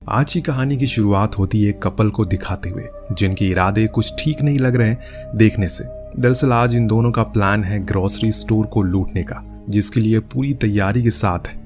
आज की कहानी की शुरुआत होती है एक कपल को दिखाते हुए जिनके इरादे कुछ ठीक नहीं लग रहे हैं देखने से। दरअसल आज इन दोनों का प्लान है ग्रोसरी स्टोर को लूटने का, जिसके लिए पूरी तैयारी के साथ है।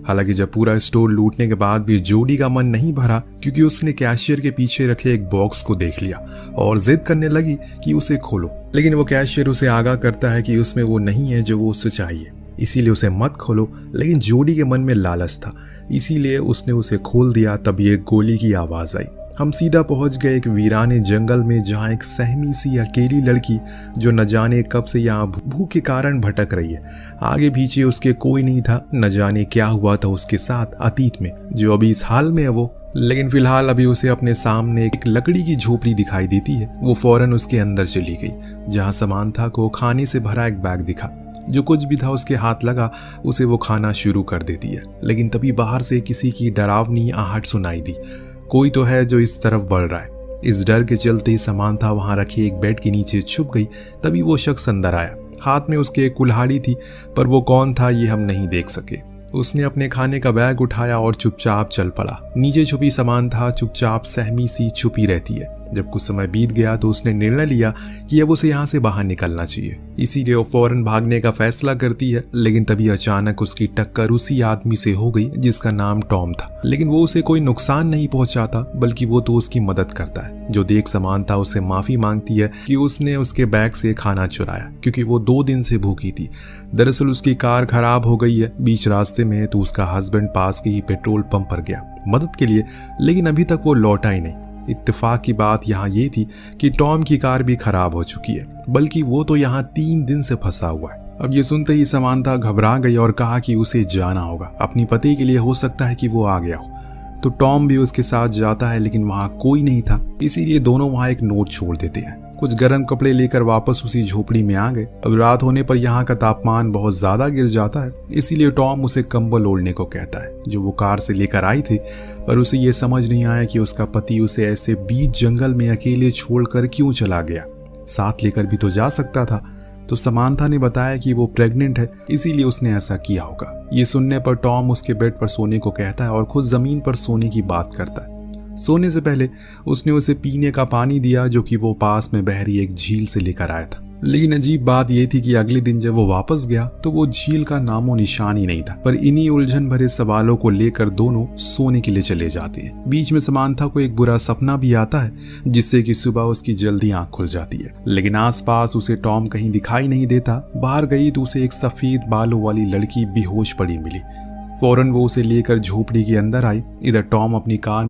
हालांकि जब पूरा स्टोर लूटने के बाद भी जोडी का मन नहीं भरा, क्योंकि उसने कैशियर के पीछे रखे एक बॉक्स को देख लिया और जिद करने लगी कि उसे खोलो। लेकिन वो कैशियर उसे आगाह करता है कि उसमें वो नहीं है जो वो उससे चाहिए, इसीलिए उसे मत खोलो। लेकिन जोडी के मन में लालच था, इसीलिए उसने उसे खोल दिया। तभी एक गोली की आवाज आई। हम सीधा पहुंच गए एक वीराने जंगल में, जहां एक सहमी सी अकेली लड़की जो न जाने कब से यहाँ भूख के कारण भटक रही है। आगे पीछे उसके कोई नहीं था, न जाने क्या हुआ था उसके साथ अतीत में, जो अभी इस हाल में है वो। लेकिन फिलहाल अभी उसे अपने सामने एक लकड़ी की झोपड़ी दिखाई देती है। वो फौरन उसके अंदर चली गई, जहाँ समांथा को खाने से भरा एक बैग दिखा। जो कुछ भी था उसके हाथ लगा, उसे वो खाना शुरू कर देती है। लेकिन तभी बाहर से किसी की डरावनी आहट सुनाई दी। कोई तो है जो इस तरफ बढ़ रहा है। इस डर के चलते समांथा वहां रखे एक बेड के नीचे छुप गई। तभी वो शख्स अंदर आया। हाथ में उसके एक कुल्हाड़ी थी, पर वो कौन था ये हम नहीं देख सके। उसने अपने खाने का बैग उठाया और चुपचाप चल पड़ा। नीचे छुपी समांथा चुपचाप सहमी सी छुपी रहती है। जब कुछ समय बीत गया तो उसने निर्णय लिया कि अब उसे यहाँ से बाहर निकलना चाहिए, इसीलिए वो फौरन भागने का फैसला करती है। लेकिन तभी अचानक उसकी टक्कर उसी आदमी से हो गई जिसका नाम टॉम था। लेकिन वो उसे कोई नुकसान नहीं पहुंचाता, बल्कि वो तो उसकी मदद करता है। जो देख समांथा उससे माफी मांगती है कि उसने उसके बैग से खाना चुराया, क्योंकि वो 2 दिन से भूखी थी। दरअसल उसकी कार खराब हो गई है बीच रास्ते में, तो उसका हस्बैंड पास के ही पेट्रोल पंप पर गया मदद के लिए, लेकिन अभी तक वो लौटा ही नहीं। इत्तेफाक की बात यहाँ ये थी कि टॉम की कार भी खराब हो चुकी है, बल्कि वो तो यहाँ 3 दिन से फंसा हुआ है। अब ये सुनते ही समांथा घबरा गई और कहा कि उसे जाना होगा अपनी पति के लिए, हो सकता है कि वो आ गया हो। तो टॉम भी उसके साथ जाता है, लेकिन वहाँ कोई नहीं था, इसीलिए दोनों वहाँ एक नोट छोड़ देते हैं। कुछ गर्म कपड़े लेकर वापस उसी झोपड़ी में आ गए। अब रात होने पर यहाँ का तापमान बहुत ज्यादा गिर जाता है, इसीलिए टॉम उसे कंबल ओढ़ने को कहता है, जो वो कार से लेकर आई थी। पर उसे ये समझ नहीं आया कि उसका पति उसे ऐसे बीच जंगल में अकेले छोड़कर क्यों चला गया। साथ लेकर भी तो जा सकता था। तो समांथा ने बताया कि वो प्रेग्नेंट है, इसीलिए उसने ऐसा किया होगा। ये सुनने पर टॉम उसके बेड पर सोने को कहता है और खुद जमीन पर सोने की बात करता है। सोने से पहले उसने उसे पीने का पानी दिया, जो कि वो पास में बह रही एक झील से लेकर आया था। लेकिन अजीब बात यह थी कि अगले दिन जब वो वापस गया तो वो झील का नामो निशान ही नहीं था। पर इन्हीं उलझन भरे सवालों को लेकर दोनों सोने के लिए चले जाते हैं। बीच में समांथा को एक बुरा सपना भी आता है, जिससे कि सुबह उसकी जल्दी आंख खुल जाती है। लेकिन आसपास उसे टॉम कहीं दिखाई नहीं देता। बाहर गई तो उसे एक सफेद बालों वाली लड़की बेहोश पड़ी मिली। फौरन वो उसे लेकर झोपड़ी के अंदर आई। इधर टॉम अपनी कार